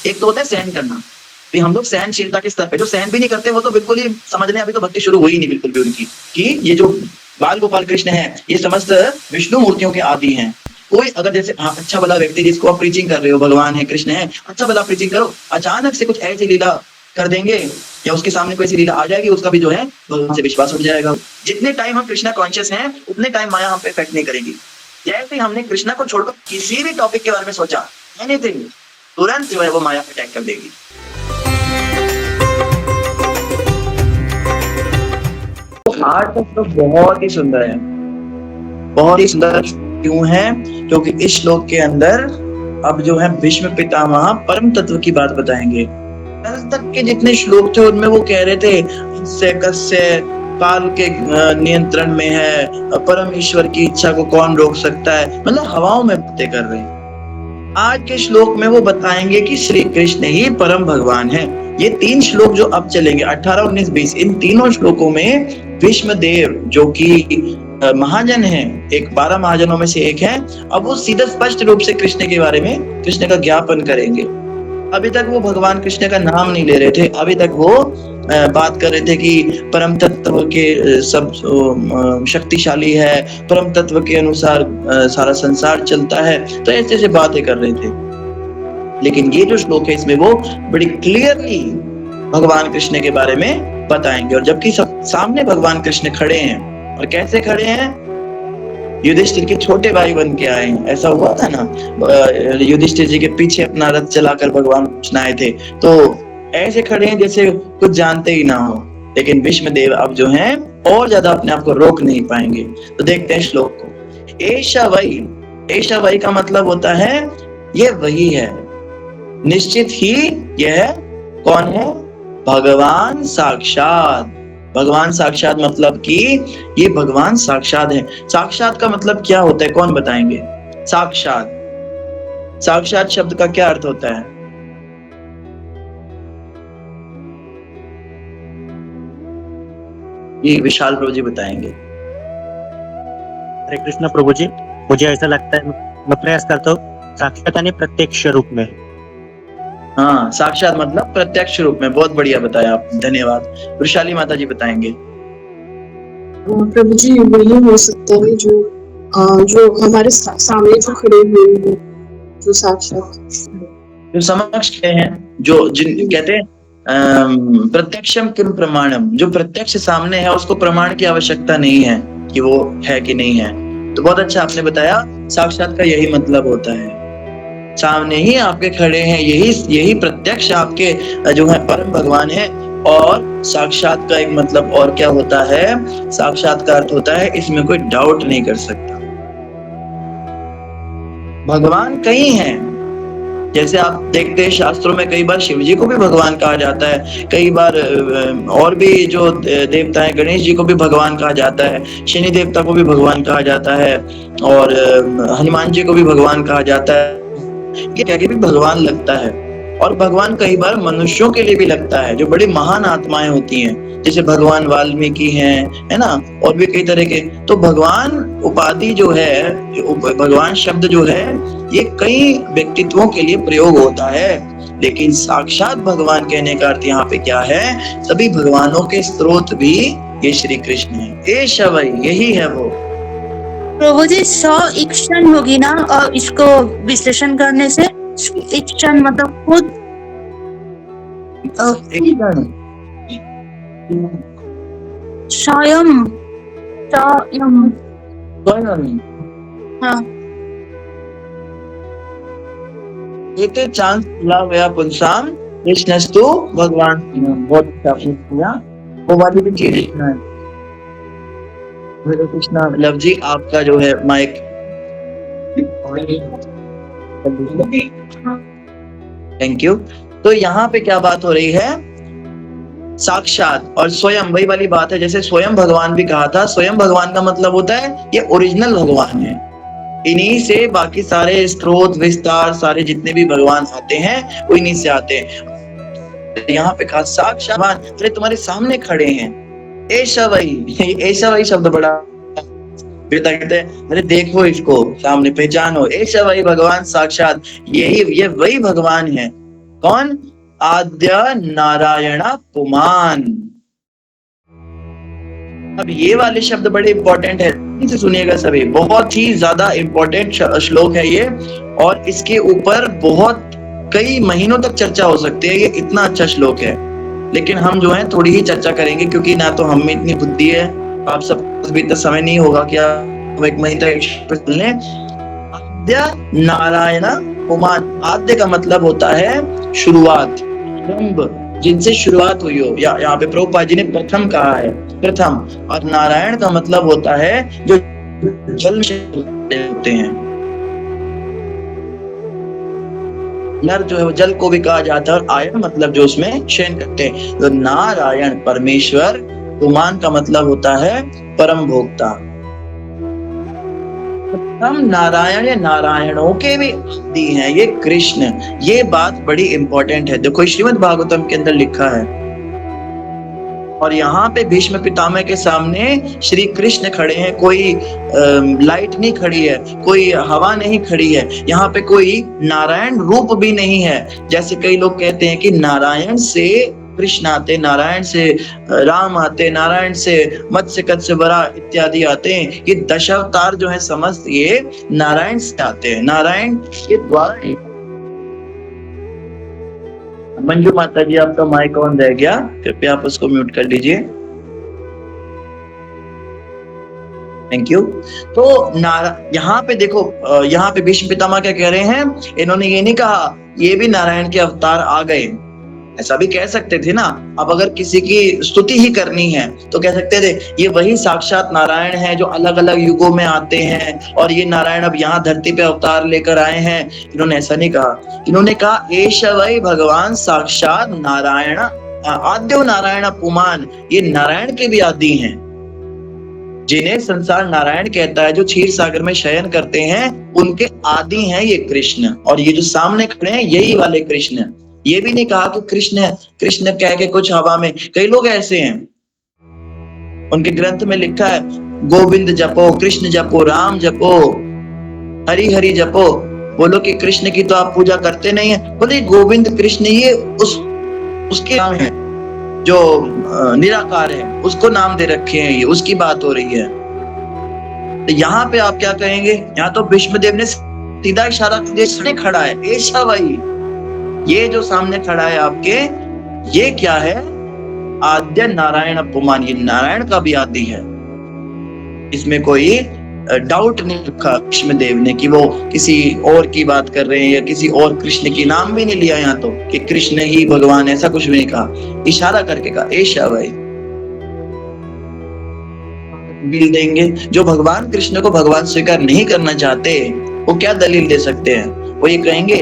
एक तो होता है सहन करना, भी हम लोग सहनशीलता के स्तर पे, जो सहन भी नहीं करते वो तो बिल्कुल ही समझ लें अभी तो भक्ति शुरू हुई नहीं बिल्कुल भी उनकी, कि ये जो बाल गोपाल कृष्ण है ये समस्त विष्णु मूर्तियों के आदि हैं। कोई अगर जैसे अच्छा भला व्यक्ति जिसको आप प्रीचिंग कर रहे हो, भगवान है कृष्ण है, अच्छा भला प्रीचिंग करो, अचानक से कुछ ऐसी लीला कर देंगे या उसके सामने कोई ऐसी लीला आ जाएगी, उसका भी जो है भगवान से विश्वास उठ जाएगा। जितने टाइम हम कृष्णा कॉन्शियस हैं उतने टाइम माया हम पे इफेक्ट नहीं करेगी। जैसे हमने कृष्णा को छोड़कर किसी भी टॉपिक के बारे में सोचा, एनीथिंग, तुरंत जो है वो माया अटैक कर देगी। आर्ट तो बहुत ही सुंदर है, बहुत ही सुंदर क्यों है? क्योंकि इस श्लोक के अंदर अब जो है भीष्म पितामह परम तत्व की बात बताएंगे। कल तक के जितने श्लोक थे उनमें वो कह रहे थे से कस्य काल के नियंत्रण में है, परम ईश्वर की इच्छा को कौन रोक सकता है, मतलब हवाओं में बातें कर रहे हैं। आज के श्लोक में वो बताएंगे कि श्री कृष्ण ही परम भगवान है। ये 3 श्लोक जो अब चलेंगे 18, 19, 20, इन तीनों श्लोकों में भीष्म देव जो कि महाजन है, एक 12 महाजनों में से एक है, अब वो सीधा स्पष्ट रूप से कृष्ण के बारे में, कृष्ण का ज्ञापन करेंगे। अभी तक वो भगवान कृष्ण का नाम नहीं ले रहे थे, अभी तक वो बात कर रहे थे कि परम तत्व के सब शक्तिशाली है, परम तत्व के अनुसार सारा संसार चलता है, तो ऐसे ऐसे बातें कर रहे थे। लेकिन ये जो श्लोक है इसमें वो बड़ी क्लियरली भगवान कृष्ण के बारे में बताएंगे। और जबकि सब सामने भगवान कृष्ण खड़े हैं, और कैसे खड़े हैं? युधिष्ठिर के छोटे भाई बन के आए हैं। ऐसा हुआ था ना, युधिष्ठिर जी के पीछे अपना रथ चलाकर भगवान कृष्ण आए थे, तो ऐसे खड़े हैं जैसे कुछ जानते ही ना हो। लेकिन भीष्म देव अब जो हैं और ज्यादा अपने आप को रोक नहीं पाएंगे। तो देखते हैं श्लोक को। ऐशा वही का मतलब होता है ये वही है, निश्चित ही यह कौन है? भगवान साक्षात। भगवान साक्षात मतलब कि ये भगवान साक्षात है। साक्षात का मतलब क्या होता है, कौन बताएंगे? साक्षात शब्द का क्या अर्थ होता है? ये विशाल प्रभु जी बताएंगे। हरे कृष्ण प्रभु जी, मुझे ऐसा लगता है, मैं प्रयास करता हूँ, साक्षात यानी प्रत्यक्ष रूप में। हाँ, साक्षात मतलब प्रत्यक्ष रूप में। बहुत बढ़िया बताया आप, धन्यवाद। वृषाली माता जी बताएंगे। प्रभु जी वही हो सकता है जो हमारे सामने जो खड़े हुए हैं, जो साक्षात जो समक्ष खड़े हैं, जो जिन कहते हैं प्रत्यक्षम किम प्रमाणम, जो प्रत्यक्ष सामने है उसको प्रमाण की आवश्यकता नहीं है कि वो है कि नहीं है। तो बहुत अच्छा आपने बताया, साक्षात का यही मतलब होता है, सामने ही आपके खड़े हैं, यही प्रत्यक्ष आपके जो है परम भगवान है। और साक्षात का एक मतलब और क्या होता है? साक्षात का अर्थ होता है इसमें कोई डाउट नहीं कर सकता। भगवान कई हैं, जैसे आप देखते हैं शास्त्रों में कई बार शिव जी को भी भगवान कहा जाता है, कई बार और भी जो देवता हैं, गणेश जी को भी भगवान कहा जाता है, शनि देवता को भी भगवान कहा जाता है, और हनुमान जी को भी भगवान कहा जाता है। ये क्या भी भगवान लगता है। और भगवान कई बार मनुष्यों के लिए भी लगता है, जो बड़ी महान आत्माएं होती हैं, जैसे भगवान वाल्मीकि हैं, है ना, और भी कई तरह के। तो भगवान उपाधि जो है, भगवान शब्द जो है, ये कई व्यक्तित्वों के लिए प्रयोग होता है। लेकिन साक्षात भगवान कहने का अर्थ यहाँ पे क्या है? सभी भगवानों के स्रोत भी ये श्री कृष्ण है। ए शवई, यही है वो। प्रभु जी, इक्षण होगी ना, और इसको विश्लेषण करने से इक्षण मतलब खुद स्वयं। हाँ, एक चांस ला गया पुंसाम कृष्णस्तु भगवान। बहुत अच्छा किया, वो वाली भी चीज लिखना है। हरे कृष्णा। लव जी आपका जो है माइक। Thank you. तो यहाँ पे क्या बात हो रही है? साक्षात और स्वयं, वही वाली बात है। जैसे स्वयं भगवान भी कहा था, स्वयं भगवान का मतलब होता है ये ओरिजिनल भगवान है, इन्हीं से बाकी सारे स्त्रोत विस्तार सारे जितने भी भगवान आते हैं वो इन्हीं से आते हैं। यहाँ पे कहा साक्षात भगवान, अरे तुम्हारे सामने खड़े हैं। ऐसा वही शब्द बड़ा कहते हैं, अरे देखो इसको सामने, पहचानो, ऐसा वही भगवान साक्षात, ये वही भगवान है। कौन? आद्य नारायण पुमान। अब ये वाले शब्द बड़े इंपॉर्टेंट है, से सुनिएगा सभी, बहुत ही ज्यादा इंपॉर्टेंट श्लोक है ये, और इसके ऊपर बहुत कई महीनों तक चर्चा हो सकती है, ये इतना अच्छा श्लोक है। लेकिन हम जो है थोड़ी ही चर्चा करेंगे, क्योंकि ना तो हम में इतनी बुद्धि है, आप सब भी इतना समय नहीं होगा कि आप एक महीने तक सुन लें। आद्य नारायण पुमान, आद्य का मतलब होता है शुरुआत, जिनसे शुरुआत हुई हो, या यहाँ पे प्रभुपाद जी ने प्रथम कहा है, प्रथम। और नारायण का मतलब होता है जो जल से होते हैं, नर जो है वो जल को भी कहा जाता है, और आयन मतलब जो उसमें शयन करते हैं। तो नारायण परमेश्वर, पुमान का मतलब होता है परम भोक्ता। हम नारायण या नारायणों के भी आदि हैं, ये कृष्ण। ये बात बड़ी इंपॉर्टेंट है, देखो श्रीमद् भागवतम के अंदर लिखा है, और यहाँ पे भीष्म पितामह के सामने श्री कृष्ण खड़े हैं, कोई लाइट नहीं खड़ी है, कोई हवा नहीं खड़ी है, यहाँ पे कोई नारायण रूप भी नहीं है। जैसे कई लोग कहते हैं कि नारायण से कृष्ण आते, नारायण से राम आते, नारायण से मत्स्य कत्स्य वरा इत्यादि आते हैं। ये दशावतार जो है समस्त ये नारायण से आते हैं, नारायण के द्वारा। मंजू माता जी, आपका माइक ऑन रह गया, कृपया आप उसको म्यूट कर लीजिए, थैंक यू। तो यहाँ पे देखो, यहाँ पे भीष्म पितामह क्या कह रहे हैं, इन्होंने ये नहीं कहा ये भी नारायण के अवतार आ गए, ऐसा भी कह सकते थे ना। अब अगर किसी की स्तुति ही करनी है तो कह सकते थे ये वही साक्षात नारायण है जो अलग अलग युगों में आते हैं, और ये नारायण अब यहाँ धरती पे अवतार लेकर आए हैं। इन्होंने ऐसा नहीं कहा, इन्होंने कहा एष वै भगवान साक्षात नारायण आद्यो नारायण पुमान, ये नारायण के भी आदि हैं, जिन्हें संसार नारायण कहता है, जो क्षीर सागर में शयन करते हैं, उनके आदि हैं ये कृष्ण। और ये जो सामने खड़े हैं यही वाले कृष्ण। ये भी नहीं कहा कि कृष्ण कृष्ण कह के कुछ हवा में, कई लोग ऐसे हैं, उनके ग्रंथ में लिखा है गोविंद जपो, कृष्ण जपो, राम जपो, हरि हरि जपो। बोलो कि कृष्ण की तो आप पूजा करते नहीं है, बोले गोविंद कृष्ण ये उसके नाम है जो निराकार है, उसको नाम दे रखे हैं, ये उसकी बात हो रही है। तो यहाँ पे आप क्या कहेंगे, यहाँ तो भीष्मदेव ने सीधा इशारा किया, खड़ा है ऐसा भाई, ये जो सामने खड़ा है आपके, ये क्या है, आद्य नारायण पुमान, ये नारायण का भी आदि है। इसमें कोई डाउट नहीं रखा भीष्मदेव ने कि वो किसी और की बात कर रहे हैं, या किसी और कृष्ण की नाम भी नहीं लिया यहाँ तो कि कृष्ण ही भगवान, ऐसा कुछ भी नहीं कहा, इशारा करके कहा ऐसा भाई। दलील देंगे, जो भगवान कृष्ण को भगवान स्वीकार नहीं करना चाहते वो क्या दलील दे सकते हैं? वो ये कहेंगे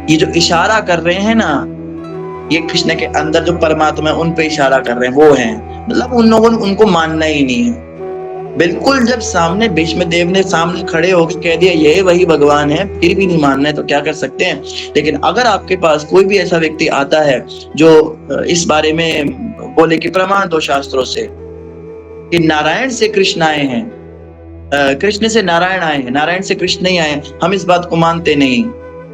ये जो इशारा कर रहे हैं ना, ये कृष्ण के अंदर जो परमात्मा है उन पे इशारा कर रहे हैं, वो हैं, मतलब उन लोगों ने उनको मानना ही नहीं है। बिल्कुल जब सामने भीष्मदेव ने सामने खड़े होकर कह दिया ये वही भगवान है, फिर भी नहीं मानना है तो क्या कर सकते हैं। लेकिन अगर आपके पास कोई भी ऐसा व्यक्ति आता है जो इस बारे में बोले कि प्रमाण दो शास्त्रों से कि नारायण से कृष्ण आए हैं, कृष्ण से नारायण आए हैं, नारायण से कृष्ण नहीं आए, हम इस बात को मानते नहीं,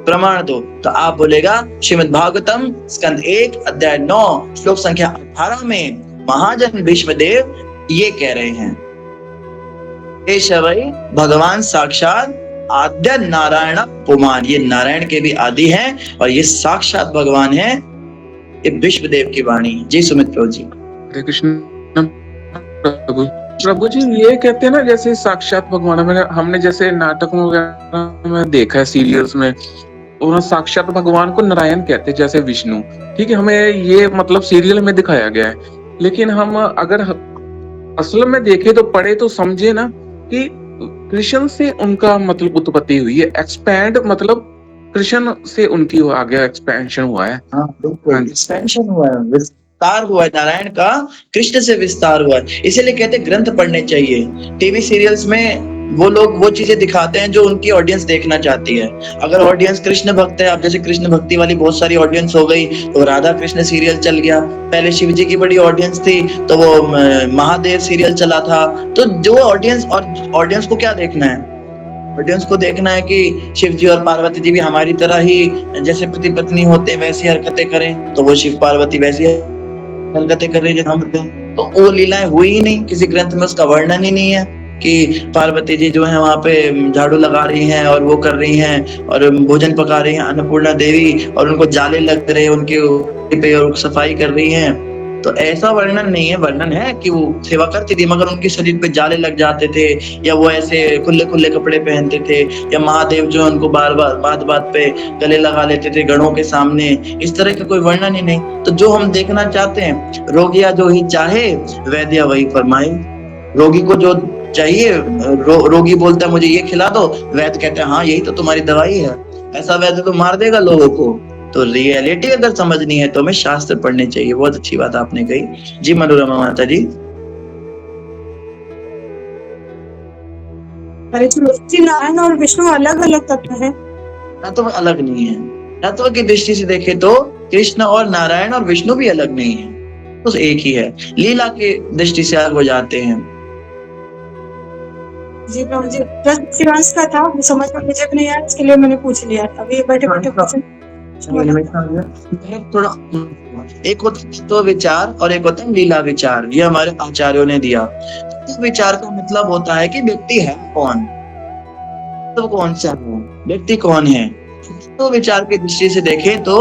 प्रमाण दो, तो आप बोलेगा श्रीमद् भागवतम स्कंद 1 अध्याय 9 श्लोक संख्या 18 में महाजन भीष्मदेव ये कह रहे हैं, वही भगवान साक्षात आद्य नारायण पुमान, ये नारायण के भी आदि हैं और ये साक्षात भगवान है, ये भीष्मदेव की वाणी। जी सुमित प्रभु जी। हरे कृष्ण। प्रभु जी ये कहते हैं ना जैसे साक्षात भगवान, हमने जैसे नाटकों वगैरह में देखा है, सीरियल्स में, और साक्षात भगवान को नारायण कहते हैं जैसे विष्णु, ठीक है, हमें ये मतलब सीरियल में दिखाया गया है। लेकिन हम अगर असल में देखें तो पढ़े तो समझे ना कि कृष्ण से उनका मतलब उत्पत्ति हुई है, एक्सपैंड मतलब कृष्ण से उनकी आगे एक्सपेंशन हुआ है। हाँ बिल्कुल, एक्सपेंशन हुआ है, विस्तार हुआ है, नारायण का कृष्ण से विस्तार हुआ है। इसीलिए कहते हैं ग्रंथ पढ़ने चाहिए। टीवी सीरियल्स में वो लोग वो चीजें दिखाते हैं जो उनकी ऑडियंस देखना चाहती है। अगर ऑडियंस कृष्ण भक्त है, अब जैसे कृष्ण भक्ति वाली बहुत सारी ऑडियंस हो गई तो राधा कृष्ण सीरियल चल गया, पहले शिव जी की बड़ी ऑडियंस थी तो वो महादेव सीरियल चला था। तो जो ऑडियंस, और ऑडियंस को क्या देखना है, ऑडियंस को देखना है कि शिव जी और पार्वती जी भी हमारी तरह ही जैसे पति पत्नी होते हैं वैसी हरकतें करें, तो वो शिव पार्वती वैसी हरकतें कर रही है हम। तो वो लीलाएं हुई ही नहीं, किसी ग्रंथ में उसका वर्णन ही नहीं है कि पार्वती जी जो है वहां पे झाड़ू लगा रही हैं और वो कर रही हैं और भोजन पका रही हैं, अन्नपूर्णा देवी, और उनको जाले लग रहे हैं उनके पे और सफाई कर रही हैं। तो ऐसा वर्णन नहीं है। वर्णन है कि वो सेवा करती थी मगर उनके शरीर पे जाले लग जाते थे, या वो ऐसे खुले खुले कपड़े पहनते थे, या महादेव जो है उनको बार बार बात बात पे गले लगा लेते थे गणों के सामने। इस तरह का कोई वर्णन ही नहीं। तो जो हम देखना चाहते हैं, रोगिया जो ही चाहे वैद्या वही फरमाए। रोगी को जो चाहिए, रोगी बोलता है मुझे ये खिला दो, वैद्य कहते हैं हाँ यही तो तुम्हारी दवाई है। ऐसा वैद्य तो मार देगा लोगों को। तो रियलिटी अगर समझनी है तो हमें शास्त्र पढ़ने चाहिए। बहुत अच्छी बात आपने कही जी मनोरमा माता जी। अरे जी, नारायण और विष्णु अलग अलग तत्व है? तत्व अलग नहीं है। तत्व की दृष्टि से देखे तो कृष्ण और नारायण और विष्णु भी अलग नहीं है, तो एक ही है। लीला की दृष्टि से अलग हो जाते हैं। जी प्रभु जी, प्रश्न शिवांश का था, वो समझ में मुझे भी नहीं आया, इसके लिए मैंने पूछ लिया था। अभी बैठे बैठे थोड़ा एक होता है तत्व विचार और एक होता है लीला विचार। ये हमारे आचार्यों ने दिया। तत्व विचार का मतलब होता है कि व्यक्ति है कौन, तो कौन सा है, व्यक्ति कौन है। तो विचार की दृष्टि से देखें तो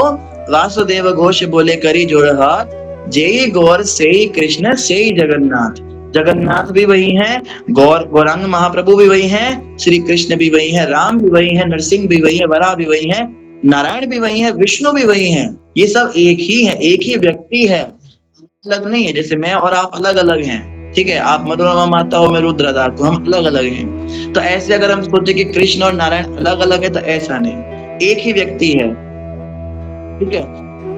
वासुदेव घोष बोले करी जोड़ हाथ, जेई गौर सेई कृष्ण सेई जगन्नाथ। जगन्नाथ भी वही हैं, गौरांग महाप्रभु भी वही हैं, श्री कृष्ण भी वही हैं, राम भी वही हैं, नरसिंह भी वही है, वराह भी वही है, नारायण भी वही है, विष्णु भी वही हैं। ये सब एक ही है, एक ही व्यक्ति है, अलग नहीं है। जैसे मैं और आप अलग अलग हैं, ठीक है, आप मनोरमा माता हो, मैं रुद्रदास, तो हम अलग अलग हैं। तो ऐसे अगर हम सोचे कि कृष्ण और नारायण अलग अलग है तो ऐसा नहीं, एक ही व्यक्ति है, ठीक है।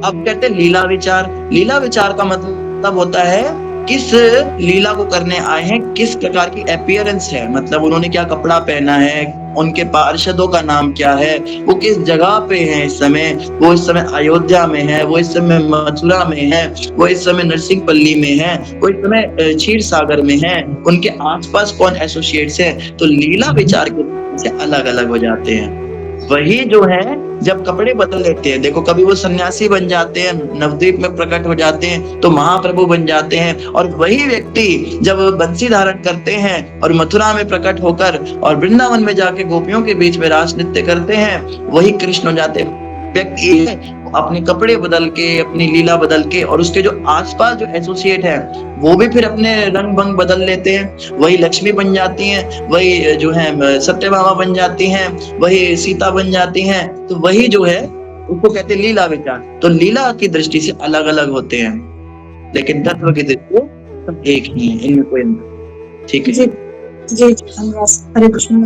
अब कहते हैं लीला विचार। लीला विचार का मतलब होता है किस लीला को करने आए हैं, किस प्रकार की अपीयरेंस है, मतलब उन्होंने क्या कपड़ा पहना है, उनके पार्षदों का नाम क्या है, वो किस जगह पे हैं इस समय, वो इस समय अयोध्या में है, वो इस समय मथुरा में है, वो इस समय नरसिंहपल्ली में है, वो इस समय क्षीर सागर में है, उनके आसपास कौन एसोसिएट्स है। तो लीला विचार के से अलग अलग हो जाते हैं। वही जो है जब कपड़े बदल लेते हैं, देखो कभी वो सन्यासी बन जाते हैं, नवद्वीप में प्रकट हो जाते हैं तो महाप्रभु बन जाते हैं, और वही व्यक्ति जब बंसी धारण करते हैं और मथुरा में प्रकट होकर और वृंदावन में जाके गोपियों के बीच में रास नृत्य करते हैं, वही कृष्ण हो जाते हैं। व्यक्ति अपने कपड़े बदल के, अपनी लीला बदल के, और उसके जो आसपास जो एसोसिएट है वो भी फिर अपने रंग भंग बदल लेते हैं। वही लक्ष्मी बन जाती हैं, वही जो है सत्यभामा बन जाती हैं, वही सीता बन जाती हैं। तो वही जो है उसको कहते हैं लीला विचार। तो लीला की दृष्टि से अलग अलग होते हैं, लेकिन तत्व की दृष्टि से एक ही है, इनमें कोई अंतर। ठीक है जी हरे कृष्ण।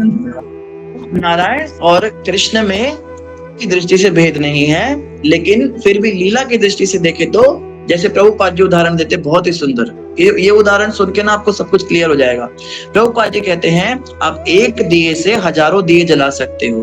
नारायण और कृष्ण में की दृष्टि से भेद नहीं है, लेकिन फिर भी लीला की दृष्टि से देखे तो जैसे प्रभुपाद जी उदाहरण देते बहुत ही सुंदर। ये उदाहरण सुन के ना आपको सब कुछ क्लियर हो जाएगा। प्रभुपाद जी कहते हैं आप एक दिए से हजारों दिए जला सकते हो।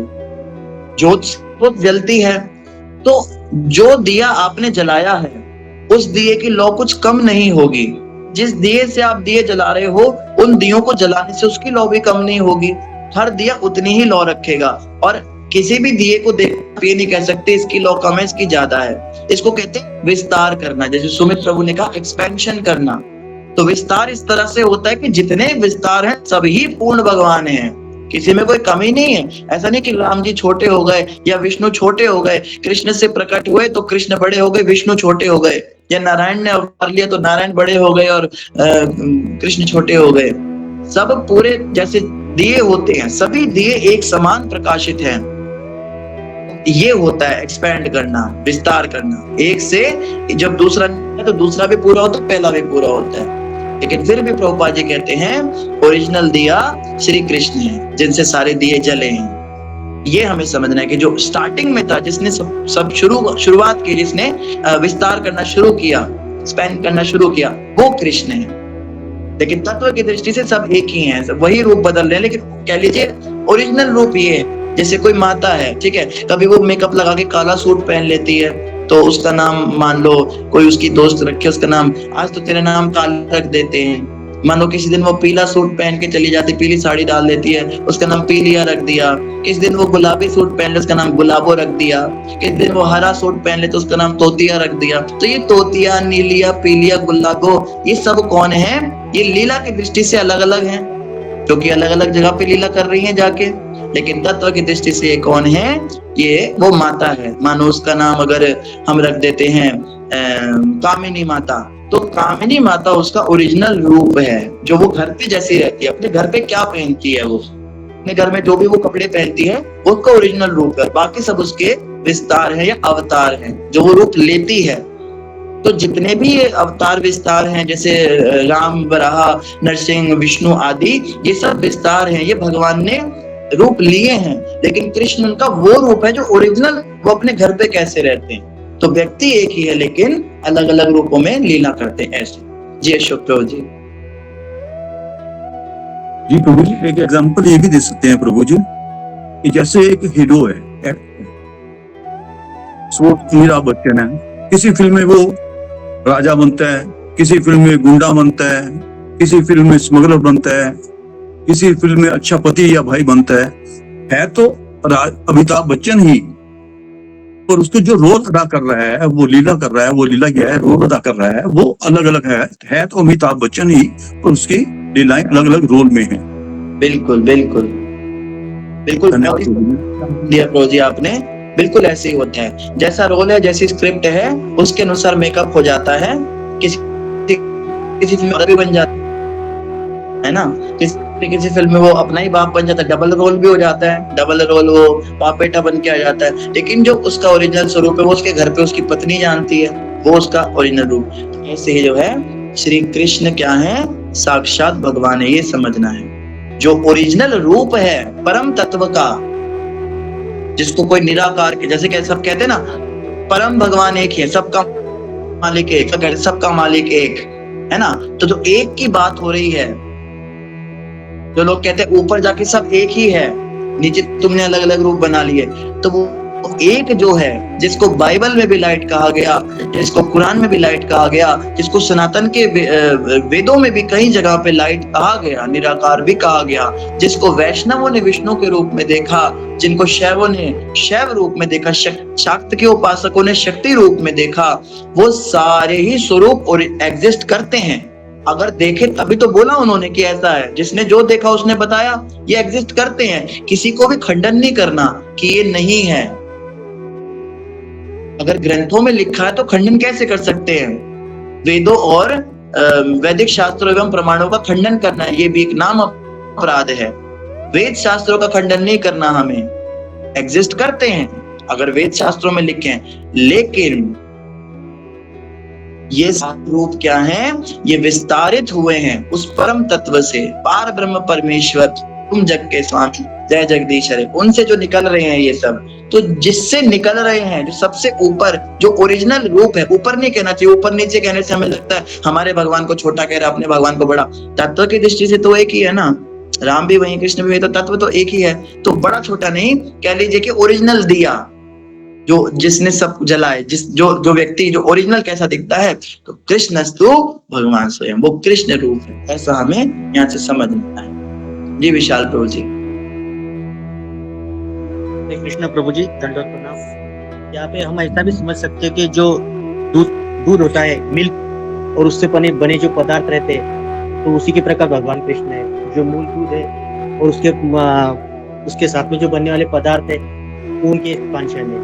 जोत तो जलती है, तो जो दिया आपने जलाया है उस दिए की लौ कुछ कम नहीं होगी। जिस दिए से आप दिए जला रहे हो उन दियों को जलाने से उसकी लौ भी कम नहीं होगी। हर दिया उतनी ही लौ रखेगा, और किसी भी दिए को देख ये नहीं कह सकते इसकी लौ कम है, इसकी ज्यादा है। इसको कहते हैं विस्तार करना। जैसे सुमित प्रभु ने कहा एक्सपेंशन करना, तो विस्तार इस तरह से होता है कि जितने विस्तार हैं सभी पूर्ण भगवान हैं, किसी में कोई कमी नहीं है। ऐसा नहीं कि राम जी छोटे हो गए या विष्णु छोटे हो गए, कृष्ण से प्रकट हुए तो कृष्ण बड़े हो गए, विष्णु छोटे हो गए, या नारायण ने अवतार लिया तो नारायण बड़े हो गए और कृष्ण छोटे हो गए। सब पूरे जैसे दिए होते हैं, सभी दिए एक समान प्रकाशित हैं। ये होता है एक्सपेंड करना, विस्तार करना। एक से जब दूसरा है तो दूसरा भी पूरा होता है, पहला भी पूरा होता है। लेकिन फिर भी प्रभुपाद जी कहते हैं ओरिजिनल दिया श्री कृष्ण है, जिनसे सारे दिए जले हैं। ये हमें समझना है कि जो स्टार्टिंग में था, जिसने सब शुरुआत की, जिसने विस्तार करना शुरू किया, स्पेंड करना शुरू किया, वो कृष्ण है। लेकिन तत्व की दृष्टि से सब एक ही हैं, वही रूप बदल रहे हैं, लेकिन कह लीजिए ओरिजिनल रूप ये है। जैसे कोई माता है, ठीक है, कभी वो मेकअप लगा के काला सूट पहन लेती है तो उसका नाम मान लो कोई उसकी दोस्त रखे, उसका नाम आज तो तेरा नाम काला रख देते हैं। मानो किसी दिन वो पीला सूट पहन के चली जाती, पीली साड़ी डाल देती है, उसका नाम पीलिया रख दिया। किस दिन वो गुलाबी सूट पहन ले, उसका नाम गुलाबो रख दिया। किस दिन वो हरा सूट पहन ले तो उसका नाम तोतिया रख दिया। तो ये तोतिया, नीलिया, पीलिया, गुलाबो, ये सब कौन है? ये लीला की दृष्टि से अलग अलग हैं, क्योंकि अलग अलग जगह पे लीला कर रही हैं जाके। लेकिन तत्व की दृष्टि से ये कौन है? ये वो माता है। मानो उसका नाम अगर हम रख देते हैं कामिनी माता, तो कामिनी माता उसका ओरिजिनल रूप है, जो वो घर पे जैसी रहती है। अपने घर पे क्या पहनती है, वो अपने घर में जो भी वो कपड़े पहनती है वो उसका ओरिजिनल रूप है। बाकी सब उसके विस्तार है या अवतार है, जो वो रूप लेती है। तो जितने भी ये अवतार विस्तार हैं, जैसे राम, वराह, नरसिंह, विष्णु आदि, ये सब विस्तार हैं, ये भगवान ने रूप लिए हैं। लेकिन कृष्ण उनका वो रूप है जो ओरिजिनल वो अपने घर पे कैसे रहते हैं। तो व्यक्ति एक ही है लेकिन अलग अलग रूपों में लीला करते हैं ऐसे। जी अशोक प्रभु जी। जी प्रभु जी, एक एग्जांपल ये भी दे सकते हैं प्रभु जी कि जैसे एक हीरो है, अमिताभ बच्चन है, किसी फिल्म में वो राजा बनता है, किसी फिल्म में गुंडा बनता है, किसी फिल्म में स्मगलर बनता है, किसी फिल्म में अच्छा पति या भाई बनता है तो अमिताभ बच्चन ही। और उसको जो रोल अदा कर रहा है, वो लीला कर रहा है, वो लीला क्या है, रोल अदा कर रहा है, वो अलग अलग है तो अमिताभ बच्चन ही, और उसकी लीलाएं अलग अलग रोल में है। बिल्कुल बिल्कुल बिल्कुल दिया प्रभु जी आपने, बिल्कुल ऐसे ही होता है। जैसा रोल है, जैसी स्क्रिप्ट है, उसके अनुसार मेकअप हो जाता है। किसी फिल्म में भी बन जाता है ना, किसी फिल्म में वो अपना ही बाप बन जाता है, डबल रोल भी हो जाता है, डबल रोल वो बाप बेटा बन के आ जाता है। लेकिन जो उसका ओरिजिनल स्वरूप है वो उसके घर पे उसकी पत्नी जानती है, वो उसका ओरिजिनल रूप। ऐसे ही जो है श्री कृष्ण क्या है? साक्षात भगवान है, ये समझना है। जो ओरिजिनल रूप है परम तत्व का, जिसको कोई निराकार के, जैसे कि सब कहते हैं ना, परम भगवान एक ही है, सबका मालिक एक, सबका मालिक एक है ना। तो जो एक की बात हो रही है, जो लोग कहते हैं ऊपर जाके सब एक ही है, नीचे तुमने अलग अलग रूप बना लिए, तो वो एक जो है, जिसको बाइबल में भी लाइट कहा गया, जिसको कुरान में भी लाइट कहा गया, जिसको सनातन के वेदों में भी कई जगह पे लाइट कहा गया, निराकार भी कहा गया, जिसको वैष्णवों ने विष्णु के रूप में देखा, जिनको शैवों ने शैव रूप में देखा, शाक्त के उपासकों ने शक्ति रूप में देखा, वो सारे ही स्वरूप और एग्जिस्ट करते हैं। अगर देखे तभी तो बोला उन्होंने कि ऐसा है, जिसने जो देखा उसने बताया, ये एग्जिस्ट करते हैं। किसी को भी खंडन नहीं करना कि ये नहीं है। अगर ग्रंथों में लिखा है तो खंडन कैसे कर सकते हैं? वेदों और वैदिक शास्त्रों एवं प्रमाणों का खंडन करना, ये भी एक नाम अपराध है। वेद शास्त्रों का खंडन नहीं करना, हमें एग्जिस्ट करते हैं अगर वेद शास्त्रों में लिखे हैं। लेकिन ये रूप क्या है? ये विस्तारित हुए हैं उस परम तत्व से, पार ब्रह्म परमेश्वर, तुम जग के स्वामी, जय जगदीश हरे, उनसे जो निकल रहे हैं ये सब। तो जिससे निकल रहे हैं, जो सबसे ऊपर, जो ओरिजिनल रूप है, ऊपर नहीं कहना चाहिए, ऊपर नीचे कहने से हमें लगता है हमारे भगवान को छोटा कह रहा है, अपने भगवान को बड़ा। तत्व की दृष्टि से तो एक ही है ना, राम भी वही, कृष्ण भी वही, तो तत्व तो एक ही है। तो बड़ा छोटा नहीं, कह लीजिए कि ओरिजिनल दिया, जो जिसने सब जलाए, जो व्यक्ति जो ओरिजिनल कैसा दिखता है, तो कृष्णस्तु भगवान स्वयं, वो कृष्ण रूप है, ऐसा हमें यहाँ से समझना है। जी विशाल प्रभु जी। कृष्ण प्रभु जी, दंडवत प्रणाम। यहाँ पे हम ऐसा भी समझ सकते हैं कि जो दूध होता है, मिल्क, और उससे बने जो पदार्थ रहते हैं, तो उसी के प्रकार भगवान कृष्ण है, जो मूल दूध है, और उसके साथ में जो बनने वाले पदार्थ है, उनके एक्सपांशन है।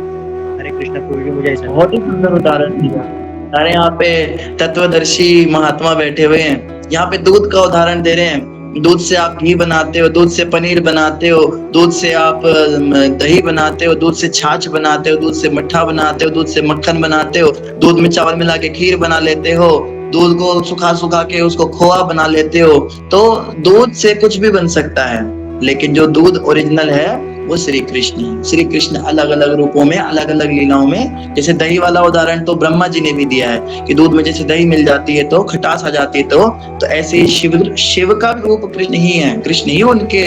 हरे कृष्ण प्रभु जी, मुझे ऐसा बहुत ही सुंदर उदाहरण दिया। अरे यहाँ पे तत्वदर्शी महात्मा बैठे हुए हैं, यहाँ पे दूध का उदाहरण दे रहे हैं। दूध से आप घी बनाते हो, दूध से पनीर बनाते हो, दूध से आप दही बनाते हो, दूध से छाछ बनाते हो, दूध से मट्ठा बनाते हो, दूध से मक्खन बनाते हो, दूध में चावल मिला के खीर बना लेते हो, दूध को सुखा के उसको खोआ बना लेते हो। तो दूध से कुछ भी बन सकता है, लेकिन जो दूध ओरिजिनल है वो श्री कृष्ण है। श्री कृष्ण अलग अलग रूपों में, अलग अलग लीलाओं में, जैसे दही वाला उदाहरण तो ब्रह्मा जी ने भी दिया है कि दूध में जैसे दही मिल जाती है तो खटास आ जाती है, तो ऐसे ही शिव का रूप कृष्ण ही है, कृष्ण ही उनके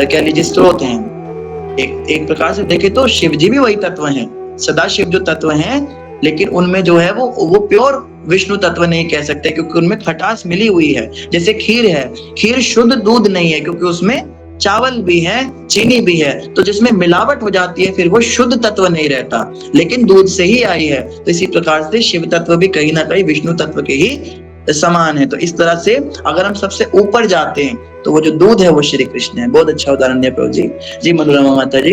कह लीजिए स्रोत हैं। एक प्रकार से देखे तो शिव जी भी वही तत्व हैं, सदा शिव जो तत्व हैं, लेकिन उनमें जो है वो प्योर विष्णु तत्व नहीं कह सकते, क्योंकि उनमें खटास मिली हुई है। जैसे खीर है, खीर शुद्ध दूध नहीं है, क्योंकि उसमें चावल भी है, चीनी भी है, तो जिसमें मिलावट हो जाती है फिर वो शुद्ध तत्व नहीं रहता, लेकिन दूध से ही आई है। तो इसी प्रकार से शिव तत्व भी कहीं ना कहीं विष्णु तत्व के ही समान है। तो इस तरह से अगर हम सबसे ऊपर जाते हैं तो वो जो दूध है वो श्री कृष्ण है। बहुत अच्छा उदाहरण दिया प्रभु जी। जी मनोरमा माता जी।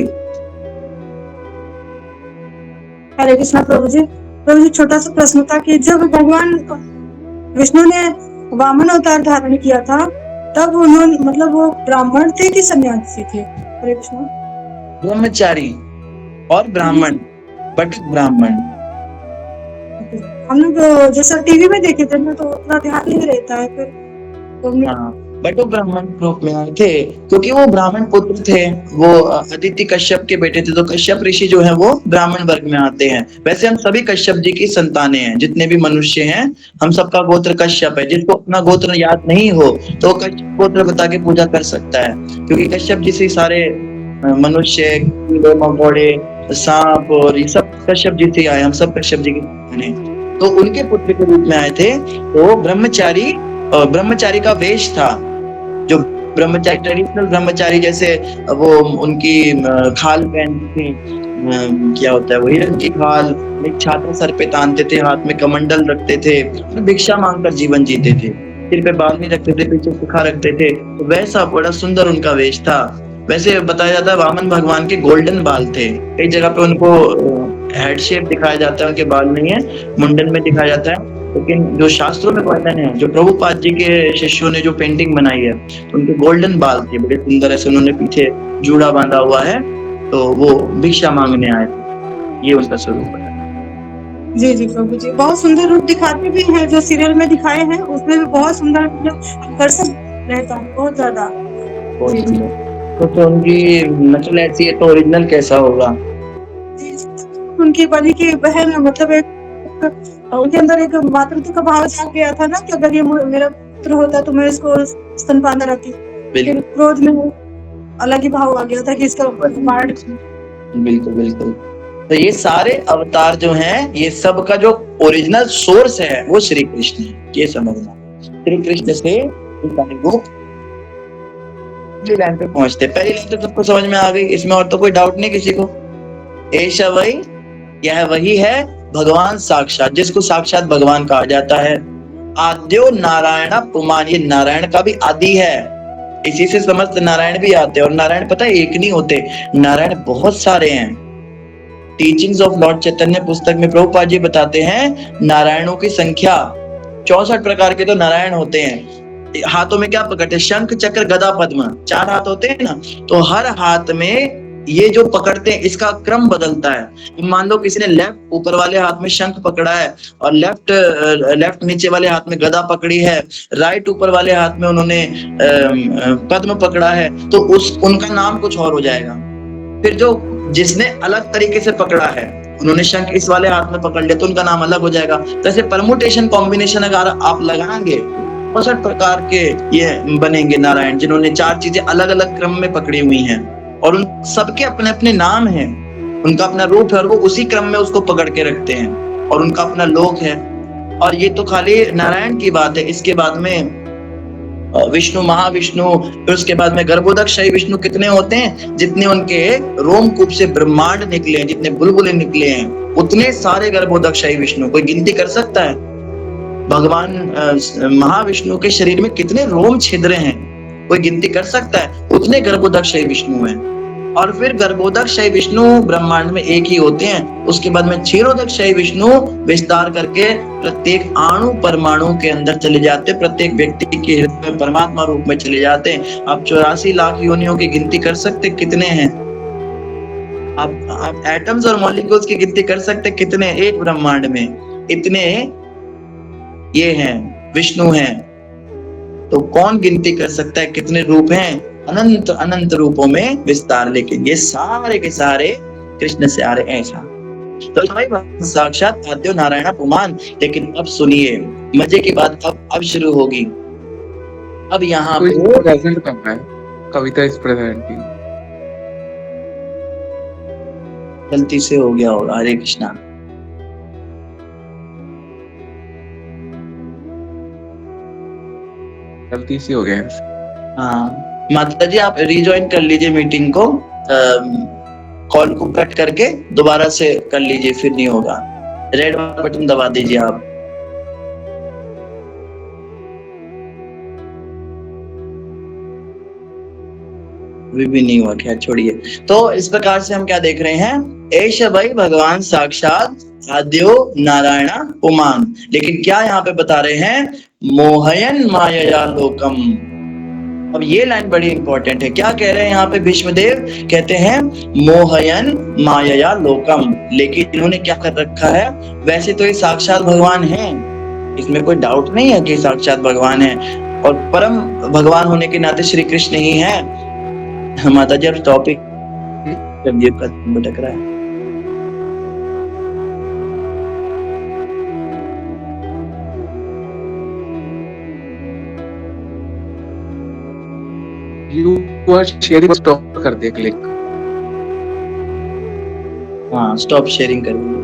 हरे कृष्णा प्रभु जी। प्रभु जी, छोटा सा प्रश्न था कि जब भगवान विष्णु ने वामन अवतार धारण किया था तब उन्होंने मतलब वो ब्राह्मण थे कि सन्यासी थे? हरे कृष्णा। ब्रह्मचारी और ब्राह्मण, बटुक ब्राह्मण। हम लोग जैसा टीवी में देखे थे ना तो उतना ध्यान नहीं रहता है, फिर तो हाँ, बटुक ब्राह्मण रूप में आए थे, क्योंकि वो ब्राह्मण पुत्र थे। वो अदिति कश्यप के बेटे थे, तो कश्यप ऋषि जो है वो ब्राह्मण वर्ग में आते हैं। वैसे हम सभी कश्यप जी की संतानें हैं, जितने भी मनुष्य हैं हम सबका गोत्र कश्यप है। जिसको अपना गोत्र याद नहीं हो तो वो कश्यप गोत्र बता के पूजा कर सकता है, क्योंकि कश्यप जी से सारे मनुष्य, कीड़े मकोड़े, सांप और ये सब कश्यप जी से आए। हम सब कश्यप जी की संतानें हैं। तो उनके पुत्र के रूप में आए थे। तो ब्रह्मचारी, ब्रह्मचारी का वेश था, जो ब्रह्मचारी ट्रेडिशनल ब्रह्मचारी, जैसे वो उनकी खाल पहनती थी, क्या होता है वो हिरण की खाल, एक छाता सर पे तानते थे, हाथ में कमंडल रखते थे, भिक्षा मांगकर जीवन जीते थे, सिर पे बाल नहीं रखते थे, पीछे सुखा रखते थे। तो वैसा बड़ा सुंदर उनका वेश था। वैसे बताया जाता है वामन भगवान के गोल्डन बाल थे। कई जगह पे उनको हेड शेप दिखाया जाता है, उनके बाल नहीं है, मुंडन में दिखाया जाता है। लेकिन जो शास्त्रों में वर्णन है, जो प्रभुपाद जी के शिष्यों ने जो पेंटिंग बनाई है, उनके गोल्डन बाल थे, बड़े सुंदर ऐसे, उन्होंने पीछे जूड़ा बांधा हुआ है, तो वो भिक्षा मांगने आए थे। ये उनका स्वरूप है। जी जी प्रभु जी, बहुत सुंदर रूप दिखाते भी हैं, जो सीरियल में दिखाए हैं उसमें भी बहुत सुंदर आकर्षण रहता है, बहुत ज्यादा। बहुत सुंदर। तो उनकी नकल ऐसी है तो ओरिजिनल कैसा होगा? उनकी बनी की बहन, मतलब एक उनके अंदर एक मातृत्व का भाव जाग गया था ना, कि अगर ये मेरा पुत्र होता तो मैं इसको स्तनपान रखती। फिर क्रोध में अलग ही भाव आ गया था कि इसका पार्ट। बिल्कुल बिल्कुल। तो ये सारे अवतार जो हैं, ये सब का जो ओरिजिनल सोर्स है वो श्री कृष्ण है, ये समझना। श्री कृष्ण से वो लाइन पे पहुंचते। पहली लाइन तो सबको समझ में आ गई, इसमें और तो कोई डाउट नहीं किसी को। ऐसा वही, यह वही है भगवान साक्षात, जिसको साक्षात भगवान कहा जाता है। आद्यो नारायण पुमान, ये नारायण का भी आदि है, इसी से समस्त नारायण भी आते हैं। और नारायण पता है एक नहीं होते, नारायण बहुत सारे हैं। टीचिंग्स ऑफ लॉर्ड चैतन्य पुस्तक में प्रभुपाद जी बताते हैं नारायणों की संख्या 64 प्रकार के तो नारायण होते हैं। हाथों में क्या पकड़ते हैं? शंख चक्र गदा पद्म, 4 हाथ होते हैं ना, तो हर हाथ में ये जो पकड़ते हैं इसका क्रम बदलता है। मान लो किसी ने लेफ्ट ऊपर वाले हाथ में शंख पकड़ा है और लेफ्ट नीचे वाले हाथ में गदा पकड़ी है, राइट ऊपर वाले हाथ में उन्होंने पद्म पकड़ा है, तो उनका नाम कुछ और हो जाएगा। फिर जो जिसने अलग तरीके से पकड़ा है, उन्होंने शंख इस वाले हाथ में पकड़ लिया, तो उनका नाम अलग हो जाएगा। जैसे परमुटेशन कॉम्बिनेशन अगर आप लगाएंगे 65 प्रकार के ये बनेंगे नारायण, जिन्होंने 4 चीजें अलग अलग क्रम में पकड़ी हुई हैं, और उन सबके अपने अपने नाम हैं, उनका अपना रूप है, और वो उसी क्रम में उसको पकड़ के रखते हैं, और उनका अपना लोक है। और ये तो खाली नारायण की बात है। इसके बाद में विष्णु, महाविष्णु, फिर उसके बाद में गर्भोदकशाही विष्णु कितने होते हैं? जितने उनके रोमकूप से ब्रह्मांड निकले हैं, जितने बुलबुले निकले हैं, उतने सारे गर्भोदकशाही विष्णु, कोई गिनती कर सकता है? भगवान महाविष्णु के शरीर में कितने रोम छिद्र हैं, कोई गिनती कर सकता है? उतने गर्भोदकशाही विष्णु हैं। और फिर गर्भोदकशाही विष्णु ब्रह्मांड में एक ही होते हैं। उसके बाद में क्षीरोदकशाही विष्णु विस्तार करके प्रत्येक अणु परमाणु के अंदर चले जाते, प्रत्येक व्यक्ति के हृदय में परमात्मा रूप में चले जाते हैं। आप 84 लाख योनियों की गिनती कर सकते कितने हैं? आप एटम्स और मॉलिक्यूल्स की गिनती कर सकते कितने एक ब्रह्मांड में? इतने ये हैं, विष्णु हैं। तो कौन गिनती कर सकता है कितने रूप हैं? अनंत अनंत रूपों में विस्तार। लेकिन ये सारे के सारे कृष्ण से आ रहे ऐसा। तो साक्षात आद्यो नारायण पुमान। लेकिन अब सुनिए, मजे की बात अब शुरू होगी। अब यहाँ पे प्रेजेंट कब है? कविता इस प्रेजेंट की गलती से हो गया होगा। हरे कृष्णा। गलती से हो गया। हाँ माता जी आप रिज्वाइन कर लीजिए मीटिंग को, कॉल को कट करके दोबारा से कर लीजिए, फिर नहीं होगा। रेड वाला बटन दबा दीजिए आप। भी नहीं हुआ, खैर छोड़िए। तो इस प्रकार से हम क्या देख रहे हैं, ऐश भाई भगवान साक्षात आद्यो नारायणा पुमान, लेकिन क्या यहाँ पे बता रहे हैं, मोहयन माया लोकम। अब ये लाइन बड़ी इंपॉर्टेंट है, क्या कह रहे हैं यहाँ पे भीष्मदेव, कहते हैं मोहयन माया लोकम, लेकिन इन्होंने क्या कर रखा है, वैसे तो ये साक्षात भगवान है, इसमें कोई डाउट नहीं है कि साक्षात भगवान है और परम भगवान होने के नाते श्री कृष्ण ही है। माता जी अब टॉपिक भटक रहा है। यू आर शेयरिंग, स्टॉप कर दे क्लिक। हाँ स्टॉप शेयरिंग कर दीजिए।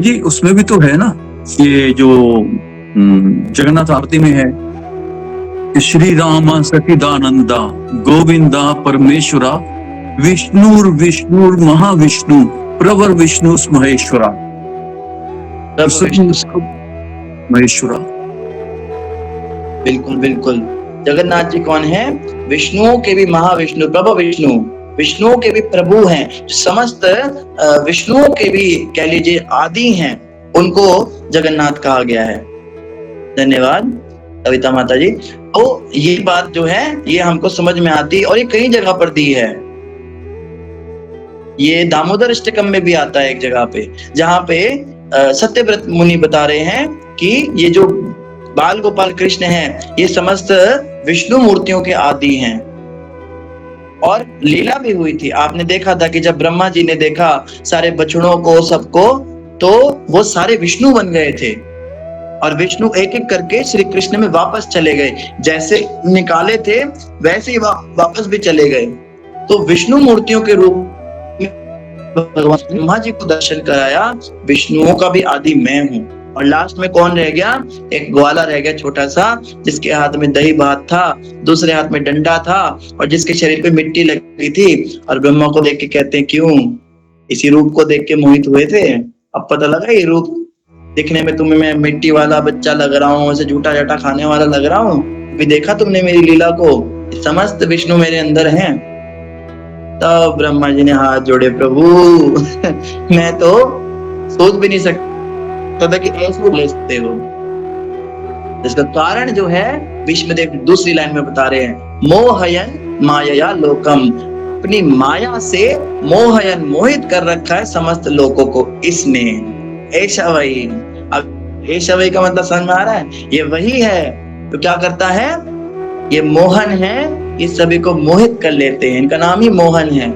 जी उसमें भी तो है ना, ये जो जगन्नाथ आरती में है कि श्री राम सचिदानंदा गोविंदा परमेश्वरा विष्णुर महाविष्णु प्रवर विष्णु महेश्वरा, महेश्वरा। बिल्कुल बिल्कुल, जगन्नाथ जी कौन है, विष्णुओं के भी महाविष्णु, प्रभु विष्णु, विष्णुओं के भी प्रभु हैं, समस्त विष्णुओं के भी कह लीजिए आदि हैं, उनको जगन्नाथ कहा गया है। धन्यवाद कविता माता जी। तो ये बात जो है ये हमको समझ में आती और ये कई जगह पर दी है। ये दामोदर अष्टकम में भी आता है एक जगह पे, जहां पे सत्यव्रत मुनि बता रहे हैं कि ये जो बाल गोपाल कृष्ण हैं ये समस्त विष्णु मूर्तियों के आदि हैं। और लीला भी हुई थी, आपने देखा था कि जब ब्रह्मा जी ने देखा सारे बछड़ों को सबको, तो वो सारे विष्णु बन गए थे और विष्णु एक एक करके श्री कृष्ण में वापस चले गए, जैसे निकाले थे वैसे ही वापस भी चले गए। तो विष्णु मूर्तियों के रूप में भगवान ब्रह्मा जी को दर्शन कराया, विष्णुओं का भी आदि मैं हूँ। और लास्ट में कौन रह गया, एक ग्वाला रह गया छोटा सा, जिसके हाथ में दही भात था, दूसरे हाथ में डंडा था और जिसके शरीर पे मिट्टी लगी थी। और ब्रह्मा को देख के कहते हैं क्यों, इसी रूप को देख के मोहित हुए थे, अब पता लगा ये रूप दिखने में तुम्हें मैं मिट्टी वाला बच्चा लग रहा हूँ, ऐसे झूठा झाटा खाने वाला लग रहा हूँ, अभी देखा तुमने मेरी लीला को, समस्त विष्णु मेरे अंदर हैं। तब ब्रह्मा जी ने हाथ जोड़े, प्रभु मैं तो सोच भी नहीं सकता था कि ऐसे बोल सकते हो। इसका कारण जो है भीष्मदेव दूसरी लाइन में बता रहे हैं, मोहयन माया लोकम, अपनी माया से मोहयन मोहित कर रखा है समस्त लोगों को इसने। ऐशा वही, अब ऐशा वही का मतलब समझ में आ रहा है, ये वही है तो क्या करता है, ये मोहन है, ये सभी को मोहित कर लेते हैं, इनका नाम ही मोहन है।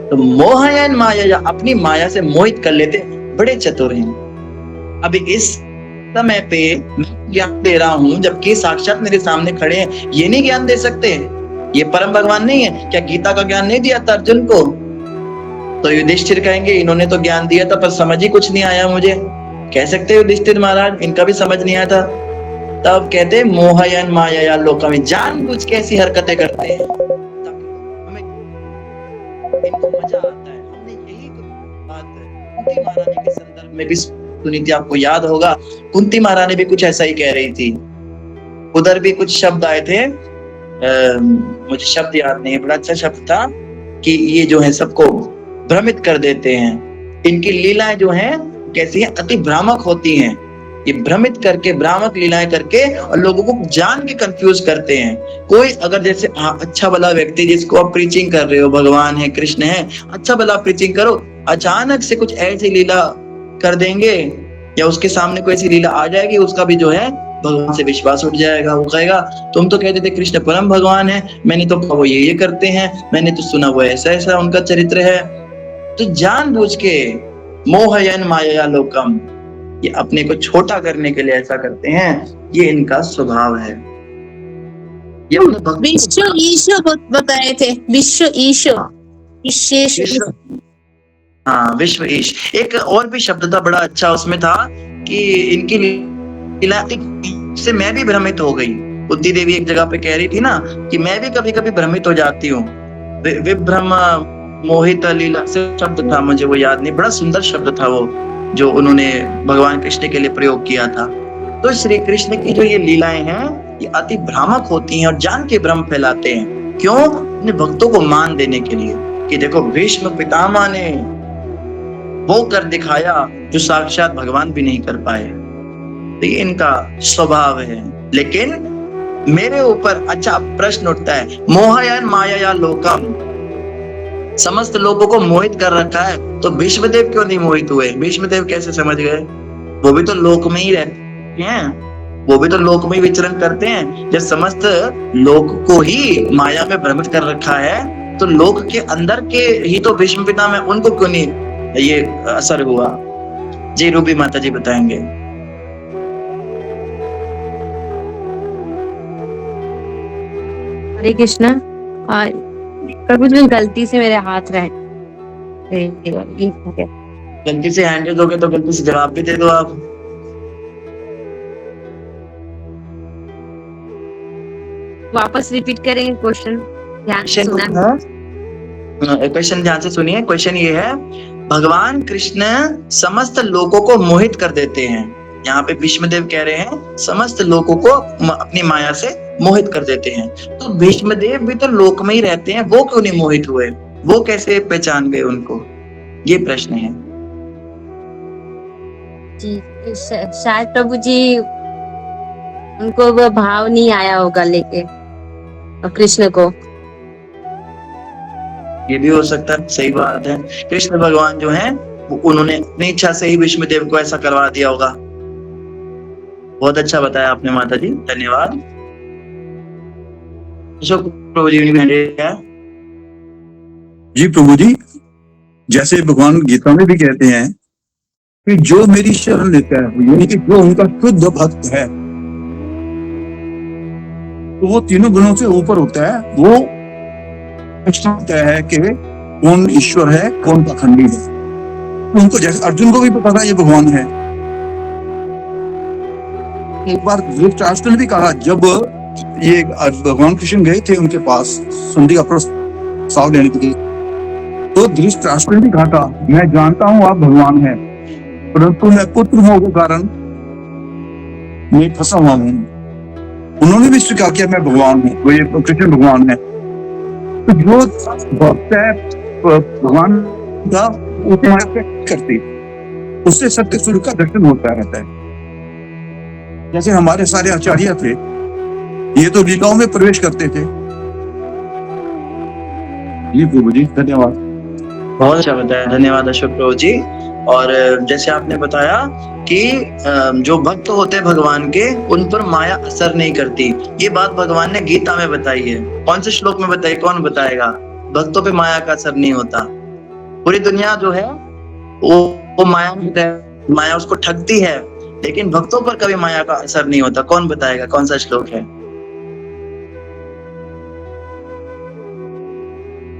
तो मोहयन माया, अपनी माया से मोहित कर लेते, बड़े चतुर हैं। अभी इस समय पे मैं ज्ञान दे रहा हूं जबकि साक्षात मेरे सामने खड़े हैं, ये नहीं ज्ञान दे सकते, ये परम भगवान नहीं है क्या? गीता का ज्ञान नहीं दिया था अर्जुन को? तो युधिष्ठिर कहेंगे इन्होंने तो ज्ञान दिया था पर समझ ही कुछ नहीं आया मुझे, कह सकते हो युधिष्ठिर महाराज इनका भी समझ नहीं आया था। तब कहते मोहयन माया लोका में जानबूझ के ऐसी हरकतें करते हैं हमें इनको मजा आता है। हमने यही बात कुंती महारानी के संदर्भ में भी सुनी थी, आपको याद होगा, कुंती महारानी भी कुछ ऐसा ही कह रही थी। उधर भी कुछ शब्द आए थे, मुझे शब्द याद नहीं, बड़ा अच्छा शब्द था कि ये जो है सबको भ्रमित कर देते हैं, इनकी लीलाएं जो हैं कैसी हैं, अति भ्रामक होती हैं, ये भ्रमित करके भ्रामक लीलाएं करके और लोगों को जान के कंफ्यूज करते हैं। कोई अगर जैसे अच्छा भला व्यक्ति जिसको आप प्रीचिंग कर रहे हो, भगवान है कृष्ण है, अच्छा भला प्रीचिंग करो, अचानक से कुछ ऐसी लीला कर देंगे या उसके सामने कोई ऐसी लीला आ जाएगी, उसका भी जो है भगवान से विश्वास उठ जाएगा। वो कहेगा तुम तो कहते थे कृष्ण परम भगवान है, मैंने तो वो ये करते हैं, मैंने तो सुना वो ऐसा ऐसा उनका चरित्र है। तो जानबूझ के मोहयन माया लोकम, ये अपने को छोटा करने के लिए ऐसा करते हैं, ये इनका स्वभाव है। ये विश्व ईश बताए थे, विश्व ईश, हाँ, विश्व ईश। एक और भी शब्द था बड़ा अच्छा, उसमें था कि इनकी लीला से मैं भी भ्रमित हो गई। बुद्धि देवी एक जगह पे कह रही थी ना कि मैं भी कभी कभी भ्रमित हो जाती हूँ। विभ्रम मोहित लीला से शब्द था, मुझे वो याद नहीं, बड़ा सुंदर शब्द था वो जो उन्होंने भगवान कृष्ण के लिए प्रयोग किया था। तो श्री कृष्ण की जो ये लीलाएं हैं ये अति भ्रामक होती हैं और जान के भ्रम फैलाते हैं। क्यों? अपने भक्तों को मान देने के लिए कि देखो भीष्म पितामह ने वो कर दिखाया जो साक्षात भगवान भी नहीं कर पाए। तो ये इनका स्वभाव है। लेकिन मेरे ऊपर अच्छा प्रश्न उठता है, मोहयन माया लोकम, समस्त लोगों को मोहित कर रखा है, तो भीष्मदेव क्यों नहीं मोहित हुए? भीष्मदेव कैसे समझ गए? वो भी तो लोक में ही रहते हैं, वो भी तो लोक में ही विचरण करते हैं। जब समस्त लोक को ही माया में भ्रमित कर रखा है तो लोक के अंदर के ही तो भीष्म पिता में, उनको क्यों नहीं ये असर हुआ? जी रूबी माता जी बताएंगे। हरे कृष्णा। प्रभु जी गलती से मेरे हाथ रह गलती से हैंड दोगे तो गलती से जवाब भी दे दो आप। वापस रिपीट करेंगे क्वेश्चन, ध्यान से सुना। क्वेश्चन ध्यान से सुनिए। क्वेश्चन ये है, भगवान कृष्ण समस्त लोगों को मोहित कर देते हैं। यहाँ पे भीष्मदेव कह रहे हैं समस्त लोगों को अपनी माया से मोहित कर देते हैं, तो भीष्मदेव भी तो लोक में ही रहते हैं, वो क्यों नहीं मोहित हुए? वो कैसे पहचान गए उनको? ये प्रश्न है जी। शायद प्रभु जी उनको वो भाव नहीं आया होगा लेके कृष्ण को। ये भी हो सकता है, सही बात है। कृष्ण भगवान जो हैं उन्होंने अपनी इच्छा से ही भीष्मदेव को ऐसा करवा दिया होगा। बहुत अच्छा बताया आपने माता जी, धन्यवाद। प्रभु जी जी प्रभु जी, जैसे भगवान गीता में भी कहते हैं कि जो मेरी शरण लेता है, यानी कि जो उनका शुद्ध भक्त है, तो वो तीनों गुणों से ऊपर होता है। वो होता है कि कौन ईश्वर है, कौन पाखंडी है। उनको जैसे अर्जुन को भी पता था ये भगवान है। एक बार धृतराष्ट्र ने भी कहा, जब ये भगवान कृष्ण गए थे उनके पास संधि का प्रस्ताव लेने के लिए, तो धृतराष्ट्र ने भी कहा था, मैं जानता हूं आप भगवान हैं, परंतु मैं पुत्र होने के कारण मैं फंसा हुआ हूं। उन्होंने भी स्वीकार किया मैं भगवान हूं, वो ये कृष्ण भगवान है। तो जो भक्त है भगवान का उसे करती, उससे सत्य स्वरूप का दर्शन होता रहता है। जैसे हमारे सारे आचार्य थे, ये तो लीलाओं में प्रवेश करते थे। जी प्रभु जी, धन्यवाद। बहुत अच्छा बताया, धन्यवाद अशोक प्रभु जी। और जैसे आपने बताया कि जो भक्त होते हैं भगवान के, उन पर माया असर नहीं करती, ये बात भगवान ने गीता में बताई है। कौन से श्लोक में बताई? कौन बताएगा? भक्तों पे माया का असर नहीं होता। पूरी दुनिया जो है वो माया उसको ठगती है, लेकिन भक्तों पर कभी माया का असर नहीं होता। कौन बताएगा? कौन सा श्लोक है?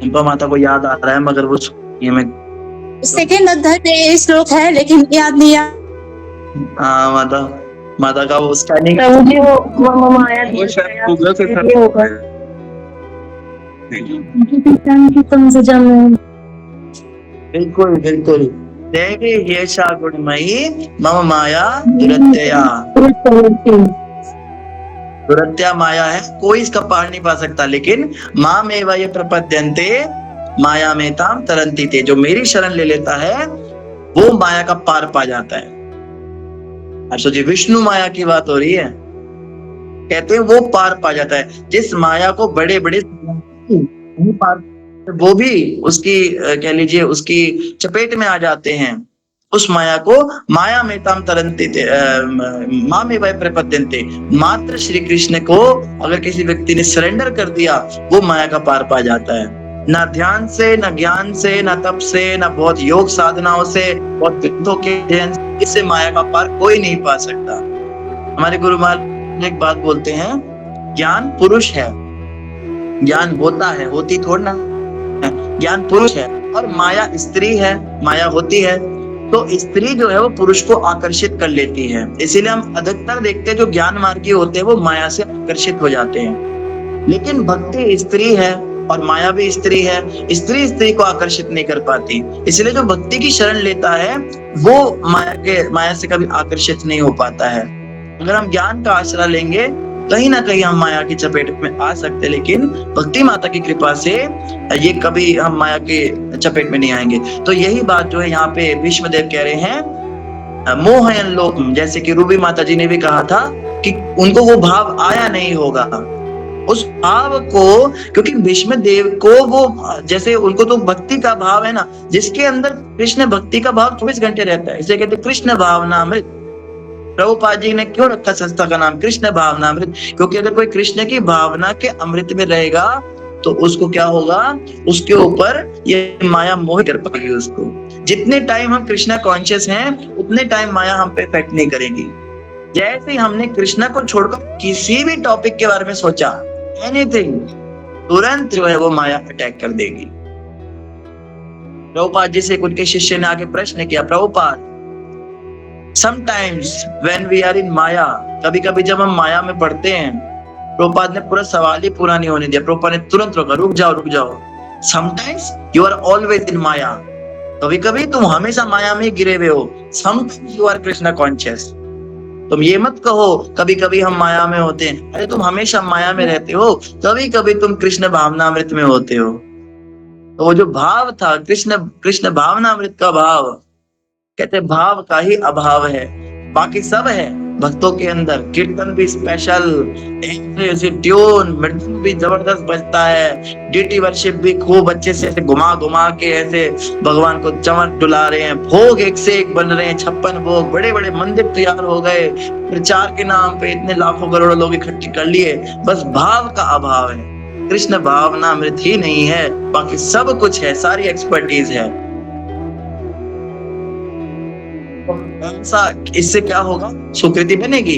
चंपा माता को याद आ रहा है, मगर वो ये मैं सेकेंड अध्याय में श्लोक है, लेकिन याद नहीं आ। हाँ, माता का वो स्टैंडिंग बिल्कुल बिल्कुल। देवी येषा गुणमयी मम माया दुरत्यया। दुरत्या माया है, कोई इसका पार नहीं पा सकता। लेकिन माम एव ये प्रपद्यन्ते माया में ताम तरंती थे, जो मेरी शरण ले लेता है वो माया का पार पा जाता है। अब सोचिए, विष्णु माया की बात हो रही है, कहते हैं वो पार पा जाता है। जिस माया को बड़े बड़े वो भी उसकी कह लीजिए उसकी चपेट में आ जाते हैं, उस माया को माया में ताम तरंती थे मामे वह प्रपद्यन्ते। मात्र श्री कृष्ण को अगर किसी व्यक्ति ने सरेंडर कर दिया, वो माया का पार पा जाता है। ना ध्यान से, ना ज्ञान से, ना तप से, ना बहुत योग साधनाओं से, बहुत विद्यों के अध्ययन से, इससे माया का पार कोई नहीं पा सकता। हमारे गुरु महाराज एक बात बोलते हैं, ज्ञान पुरुष है, ज्ञान होता है, होती थोड़ा ना, ज्ञान पुरुष है। और माया स्त्री है, माया होती है तो स्त्री जो है वो पुरुष को आकर्षित कर लेती है। इसीलिए हम अधिकतर देखते हैं जो ज्ञान मार्गी होते हैं वो माया से आकर्षित हो जाते हैं। लेकिन भक्ति स्त्री है और माया भी स्त्री है, स्त्री स्त्री को आकर्षित नहीं कर पाती। इसलिए जो भक्ति की शरण लेता है वो माया से कभी आकर्षित नहीं हो पाता है। अगर हम ज्ञान का आश्रय लेंगे कहीं ना कहीं हम माया की चपेट में आ सकते हैं, लेकिन भक्ति माता की कृपा से ये कभी हम माया के चपेट में नहीं आएंगे। तो यही बात जो है यहाँ पे भीष्मदेव कह रहे हैं, मोहयन लोक, जैसे कि रूबी माता जी ने भी कहा था कि उनको वो भाव आया नहीं होगा, उस भाव को, क्योंकि भीष्मदेव को वो, जैसे उनको तो भक्ति का भाव है ना, जिसके अंदर कृष्ण भक्ति का भाव 24 घंटे रहता है, इसे कहते कृष्ण भावनामृत। प्रभुपाद जी ने क्यों रखा संस्था का नाम कृष्ण भावनामृत? क्योंकि अगर कोई कृष्ण की भावना के अमृत में रहेगा तो उसको क्या होगा, उसके ऊपर ये माया मोह कर पाएगी उसको। जितने टाइम हम कृष्णा कॉन्शियस हैं उतने टाइम माया हम पे इफेक्ट नहीं करेगी। जैसे ही हमने कृष्णा को छोड़कर किसी भी टॉपिक के बारे में सोचा, एनीथिंग, तुरंत जो है वो माया अटैक कर देगी। प्रभुपाद जी से उनके शिष्य ने आगे प्रश्न किया, Prabhupada sometimes when we are in माया, कभी कभी जब हम माया में पड़ते हैं, प्रभुपाद ने पूरा सवाल ही पूरा नहीं होने दिया, प्रभुपाद ने तुरंत रोका, रुक जाओ। sometimes you are always in माया, कभी कभी तुम हमेशा माया में गिरे हुए हो। sometimes you are Krishna conscious, तुम ये मत कहो कभी कभी हम माया में होते हैं, अरे तुम हमेशा माया में रहते हो, कभी कभी तुम कृष्ण भावनामृत में होते हो। तो वो जो भाव था कृष्ण भावनामृत का भाव, कहते भाव का ही अभाव है, बाकी सब है भक्तों के अंदर। कीर्तन भी स्पेशल, ऐसे ट्यून मृदंग भी जबरदस्त बजता है, डीटी वर्शिप भी खूब अच्छे से घुमा के ऐसे भगवान को चमक डुला रहे हैं, भोग एक से एक बन रहे हैं, 56 भोग, बड़े बड़े मंदिर तैयार हो गए, प्रचार के नाम पे इतने लाखों करोड़ों लोग इकट्ठे कर लिए, बस भाव का अभाव है। कृष्ण भावनामृत ही नहीं है, बाकी सब कुछ है, सारी एक्सपर्टीज है। ऐसा इससे क्या होगा, सुकृति बनेगी।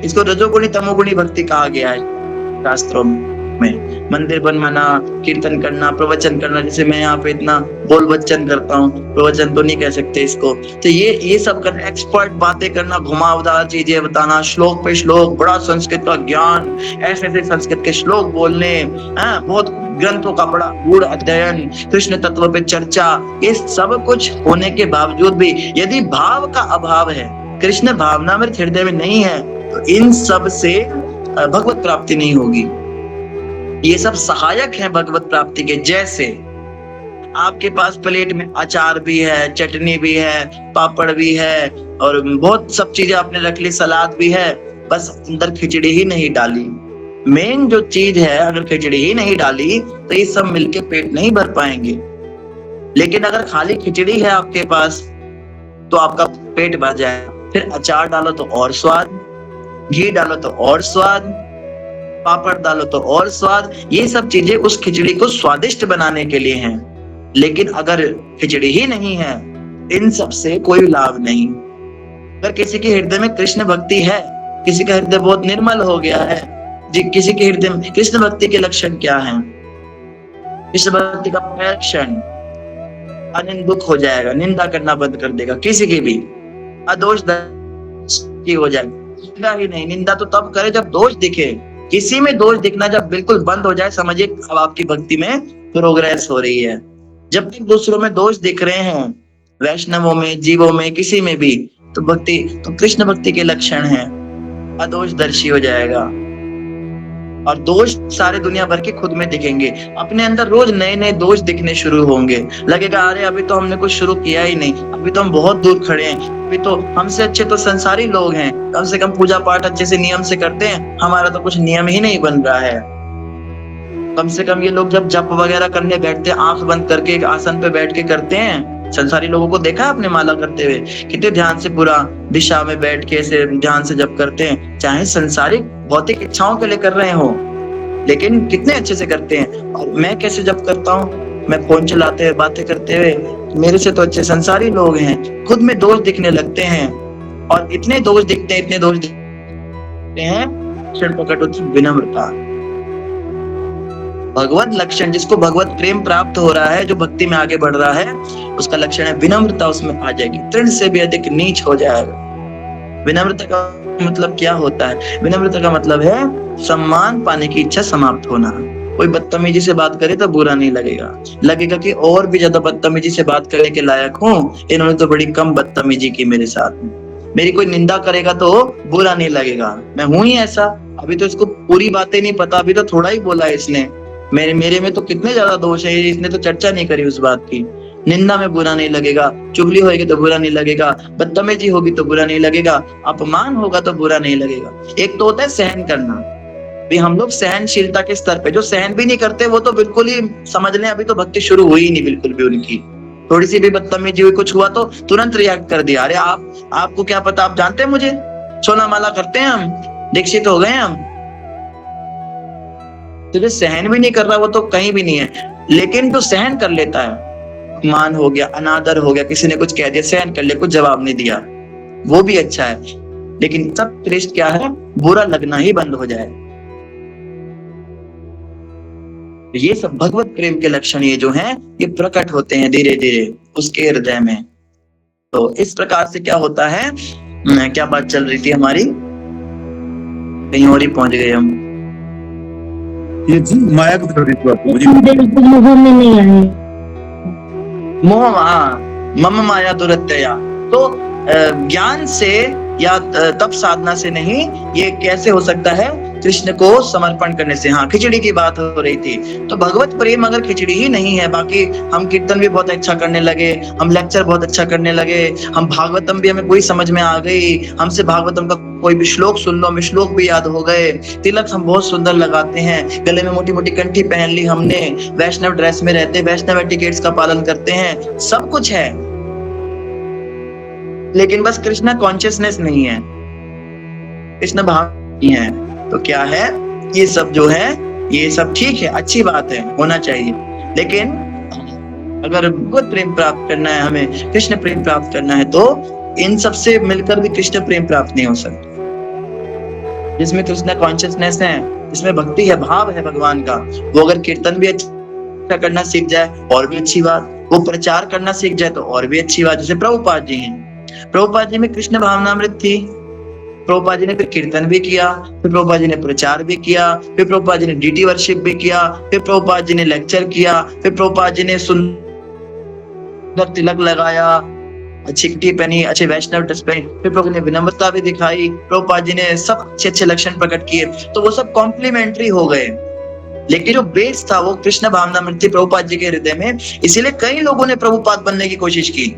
इसको रजोगुणी तमोगुणी भक्ति कहा गया है शास्त्रों में। मंदिर बनवाना, कीर्तन करना, प्रवचन करना, जैसे मैं यहाँ पे इतना बोल वचन करता हूँ, प्रवचन तो नहीं कह सकते इसको, तो ये सब करना, एक्सपर्ट बातें करना, घुमावदार चीजें बताना, श्लोक पे श्लोक, बड़ा संस्कृत का ज्ञान, ऐसे संस्कृत के श्लोक बोलने, बहुत ग्रंथों का बड़ा गूढ़ अध्ययन, कृष्ण तत्व पे चर्चा, ये सब कुछ होने के बावजूद भी यदि भाव का अभाव है, कृष्ण भावना में हृदय में नहीं है, तो इन सब से भगवत प्राप्ति नहीं होगी। ये सब सहायक हैं भगवत प्राप्ति के। जैसे आपके पास प्लेट में अचार भी है, चटनी भी है, पापड़ भी है और बहुत सब चीजें आपने रख ली, सलाद भी है, बस अंदर खिचड़ी ही नहीं डाली। मेन जो चीज है, अगर खिचड़ी ही नहीं डाली तो ये सब मिलके पेट नहीं भर पाएंगे। लेकिन अगर खाली खिचड़ी है आपके पास तो आपका पेट भर जाए। फिर अचार डालो तो और स्वाद, घी डालो तो और स्वाद, पापड़ डालो तो और स्वाद, ये सब चीजें उस खिचड़ी को स्वादिष्ट बनाने के लिए हैं। लेकिन अगर खिचड़ी ही नहीं है, इन सब से कोई लाभ नहीं। अगर किसी के हृदय में कृष्ण भक्ति है, किसी का हृदय बहुत निर्मल हो गया है, किसी के हृदय में कृष्ण भक्ति के लक्षण क्या हैं? कृष्ण भक्ति का पहला लक्षण अनिंदुक हो जाएगा, निंदा करना बंद कर देगा, किसी की भी अदोष की हो जाएगा ही नहीं। निंदा तो तब करे जब दोष दिखे, किसी में दोष दिखना जब बिल्कुल बंद हो जाए, समझिए अब आपकी भक्ति में प्रोग्रेस हो रही है। जब तक दूसरों में दोष दिख रहे हैं, वैष्णवों में, जीवों में, किसी में भी, तो भक्ति तो कृष्ण भक्ति के लक्षण है, अदोषदर्शी हो जाएगा। और दोष सारे दुनिया भर के खुद में दिखेंगे, अपने अंदर रोज नए नए दोष दिखने शुरू होंगे। लगेगा अरे अभी तो हमने कुछ शुरू किया ही नहीं, अभी तो हम बहुत दूर खड़े हैं, अभी तो हमसे अच्छे तो संसारी लोग हैं, कम से कम पूजा पाठ अच्छे से नियम से करते हैं, हमारा तो कुछ नियम ही नहीं बन रहा है। कम से कम ये लोग जब जप वगैरह करने बैठते हैं, आंख बंद करके एक आसन पे बैठ के करते हैं। संसारी लोगों को देखा आपने माला करते हुए, कितने ध्यान से पूरा दिशा में बैठ के ऐसे ध्यान से जप करते हैं, चाहे संसारिक भौतिक इच्छाओं के लिए कर रहे हो, लेकिन कितने अच्छे से करते हैं। और मैं कैसे जप करता हूँ, मैं फोन चलाते हुए, बातें करते हुए, मेरे से तो अच्छे संसारी लोग हैं, खुद में दोष दिखने लगते हैं। और इतने दोष दिखते हैं, इतने दोष दिखते हैं, क्षण प्रकट होती विनम्रता। भगवत लक्षण, जिसको भगवत प्रेम प्राप्त हो रहा है, जो भक्ति में आगे बढ़ रहा है, उसका लक्षण है विनम्रता, उसमें आ जाएगी, तृण से भी अधिक नीच हो जाएगा। विनम्रता का मतलब क्या होता है? विनम्रता का मतलब है सम्मान पाने की इच्छा समाप्त होना। कोई बदतमीजी से बात करे तो बुरा नहीं लगेगा, लगेगा कि और भी ज्यादा बदतमीजी से बात करने के लायक हूँ, इन्होंने तो बड़ी कम बदतमीजी की मेरे साथ में। मेरी कोई निंदा करेगा तो बुरा नहीं लगेगा, मैं हूं ही ऐसा। अभी तो इसको पूरी बातें नहीं पता, अभी तो थोड़ा ही बोला है इसने, मेरे में तो कितने ज्यादा दोष है, इसने तो चर्चा नहीं करी उस बात की। निंदा में बुरा नहीं लगेगा, चुगली होगी तो बुरा नहीं लगेगा, बदतमीजी होगी तो बुरा नहीं लगेगा, अपमान होगा तो बुरा नहीं लगेगा। एक तो होता है सहन करना, भी हम लोग सहनशीलता के स्तर पे, जो सहन भी नहीं करते वो तो बिल्कुल ही समझ लें अभी तो भक्ति शुरू हुई नहीं बिल्कुल भी उनकी। थोड़ी सी भी बदतमीजी हुई, कुछ हुआ तो तुरंत रिएक्ट कर दिया, अरे आपको क्या पता, आप जानते हैं मुझे, सोना माला करते हैं हम, दीक्षित हो गए हम। तो जो सहन भी नहीं कर रहा वो तो कहीं भी नहीं है। लेकिन जो सहन कर लेता है, मान हो गया, अनादर हो गया, किसी ने कुछ कह दिया, सहन कर ले, कुछ जवाब नहीं दिया, वो भी अच्छा है। लेकिन सब श्रेष्ठ क्या है? बुरा लगना ही बंद हो जाए। ये सब भगवत प्रेम के लक्षण ये जो हैं, ये प्रकट होते हैं धीरे धीरे उसके हृदय में। तो इस प्रकार से क्या होता है, क्या बात चल रही थी हमारी, कहीं और ही पहुंच गए हम। ये जी माया को कर रही थी बात, मुझे मोह में नहीं आए। मोह, मम माया दुरत्यया। तो ज्ञान से या तप साधना से नहीं, ये कैसे हो सकता है? कृष्ण को समर्पण करने से। हाँ, खिचड़ी की बात हो रही थी। तो भगवत प्रेम अगर खिचड़ी ही नहीं है, बाकी हम कीर्तन भी बहुत अच्छा करने लगे, हम लेक्चर बहुत अच्छा करने लगे, हम भागवतम भी हमें कोई समझ में आ गई, हमसे भागवतम का कोई भी श्लोक सुन लो, हमें श्लोक भी याद हो गए, तिलक हम बहुत सुंदर लगाते हैं, गले में मोटी मोटी कंठी पहन ली हमने, वैष्णव ड्रेस में रहते, वैष्णव एटिकेट्स का पालन करते हैं, सब कुछ है, लेकिन बस कृष्णा कॉन्शियसनेस नहीं है, कृष्ण भाव नहीं है। तो क्या है, ये सब जो है, ये सब ठीक है, अच्छी बात है, होना चाहिए, लेकिन अगर भगवत प्रेम प्राप्त करना है, हमें कृष्ण प्रेम प्राप्त करना है, तो इन सब से मिलकर भी कृष्ण प्रेम प्राप्त नहीं हो सकता। जिसमें कृष्ण कॉन्शियसनेस है, जिसमें भक्ति है, भाव है भगवान का, वो अगर कीर्तन भी अच्छा करना सीख जाए और भी अच्छी बात, वो प्रचार करना सीख जाए तो और भी अच्छी बात। जैसे प्रभुपाद जी हैं, प्रभुपाद जी में कृष्ण भावनामृत थी, प्रभुपाद जी ने फिर कीर्तन भी किया, फिर प्रभुपाद जी ने प्रचार भी किया, फिर प्रभुपाद जी ने डीटी वर्शिप भी किया, फिर प्रभुपाद जी ने लेक्चर किया, फिर प्रभुपाद जी ने सुंदर तिलक लगाया, अच्छी किटी पहनी, अच्छे वैष्णव ड्रेस पहनी, फिर प्रभु ने विनम्रता भी दिखाई, प्रभुपाद जी ने सब अच्छे अच्छे लक्षण प्रकट किए। तो वो सब कॉम्प्लीमेंट्री हो गए, लेकिन जो बेस था वो कृष्ण भावनामृत थी प्रभुपाद जी के हृदय में। इसीलिए कई लोगों ने प्रभुपाद बनने की कोशिश की।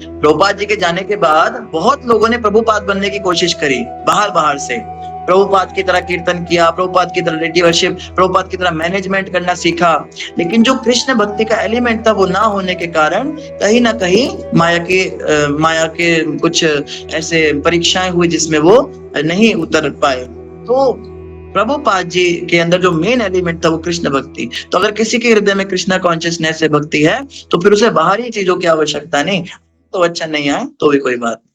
प्रभुपाद जी के जाने के बाद बहुत लोगों ने प्रभुपाद बनने की कोशिश करी, बाहर से, प्रभुपाद की तरह कीर्तन किया, प्रभुपाद की तरह डेटी वर्शिप, प्रभुपाद की तरह मैनेजमेंट करना सीखा, लेकिन जो कृष्ण भक्ति का एलिमेंट था वो ना होने के कारण कहीं ना कहीं माया के कुछ ऐसे परीक्षाएं हुई जिसमें वो नहीं उतर पाए। तो प्रभुपाद जी के अंदर जो मेन एलिमेंट था वो कृष्ण भक्ति। तो अगर किसी के हृदय में कृष्ण कॉन्शियसनेस से भक्ति है, तो फिर उसे बाहरी चीजों की आवश्यकता नहीं, तो अच्छा नहीं आए तो भी कोई बात नहीं।